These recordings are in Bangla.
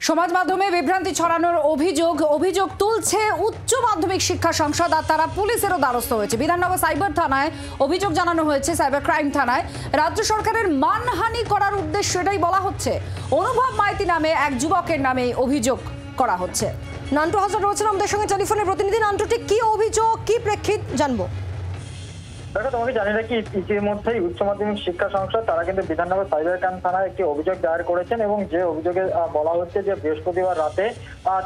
সমাজ মাধ্যমে বিভ্রান্তি ছড়ানোর অভিযোগ তুলছে উচ্চ মাধ্যমিক শিক্ষা সংসদ, আর তারা পুলিশেরও দ্বারস্থ হয়েছে। বিধাননগর সাইবার থানায় অভিযোগ জানানো হয়েছে, সাইবার ক্রাইম থানায়। রাজ্য সরকারের মানহানি করার উদ্দেশ্য এটাই বলা হচ্ছে। অনুভব মাইতি নামে এক যুবকের নামে অভিযোগ করা হচ্ছে। নান্টু হাজার রয়েছেন আমাদের সঙ্গে টেলিফোনে। প্রতিনিধি নান্টু, ঠিক কি অভিযোগ, কি প্রেক্ষিত জানবো? দেখো, তোমাকে জানি রাখি, ইতিমধ্যেই উচ্চ মাধ্যমিক শিক্ষা সংসদ তারা কিন্তু বিধাননগর সাইবার ক্রাইম থানায় একটি অভিযোগ দায়ের করেছেন এবং যে অভিযোগে বলা হচ্ছে যে বৃহস্পতিবার রাতে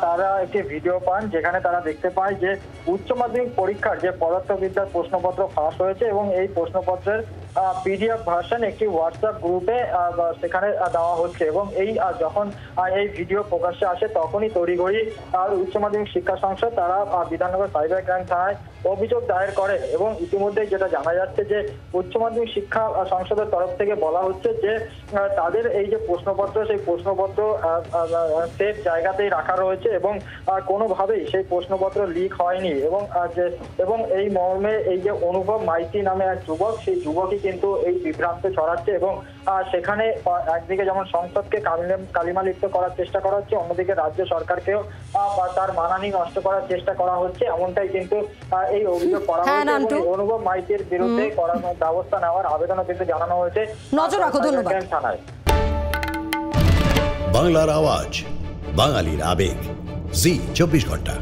তারা একটি ভিডিও পান, যেখানে তারা দেখতে পায় যে উচ্চ মাধ্যমিক পরীক্ষার যে পদার্থবিদ্যার প্রশ্নপত্র ফাঁস হয়েছে এবং এই প্রশ্নপত্রের পিডিএফ ভার্সন একটি হোয়াটসঅ্যাপ গ্রুপে সেখানে দেওয়া হচ্ছে। এবং এই যখন এই ভিডিও প্রকাশ্যে আসে তখনই তড়িঘড়ি উচ্চ মাধ্যমিক শিক্ষা সংসদ তারা বিধাননগর সাইবার ক্রাইম থানায় অভিযোগ দায়ের করে। এবং ইতিমধ্যে যেটা জানা যাচ্ছে যে উচ্চ মাধ্যমিক শিক্ষা সংসদের তরফ থেকে বলা হচ্ছে যে তাদের এই যে প্রশ্নপত্র, সেই প্রশ্নপত্র সেফ জায়গাতেই রাখা রয়েছে এবং কোনোভাবেই সেই প্রশ্নপত্র লিক হয়নি। এবং এই মর্মে এই যে অনুভব মাইতি নামে এক যুবক, সেই যুবকই কিন্তু এই বিভ্রান্তি ছড়াচ্ছে এবং সেখানে একদিকে যেমন সংসদকে কালিমালিপ্ত করার চেষ্টা করা হচ্ছে, অন্যদিকে রাজ্য সরকারকেও তার মানহানি নষ্ট করার চেষ্টা করা হচ্ছে, এমনটাই কিন্তু এই অভিযোগ করা হয়েছে। অনুভব মাইতির বিরুদ্ধে ব্যবস্থা নেওয়ার আবেদনও কিন্তু জানানো হয়েছে। নজর রাখো। ধন্যবাদ। থানায় বাংলার আওয়াজ, বাঙালির আবেগ, জি 24 ঘন্টা।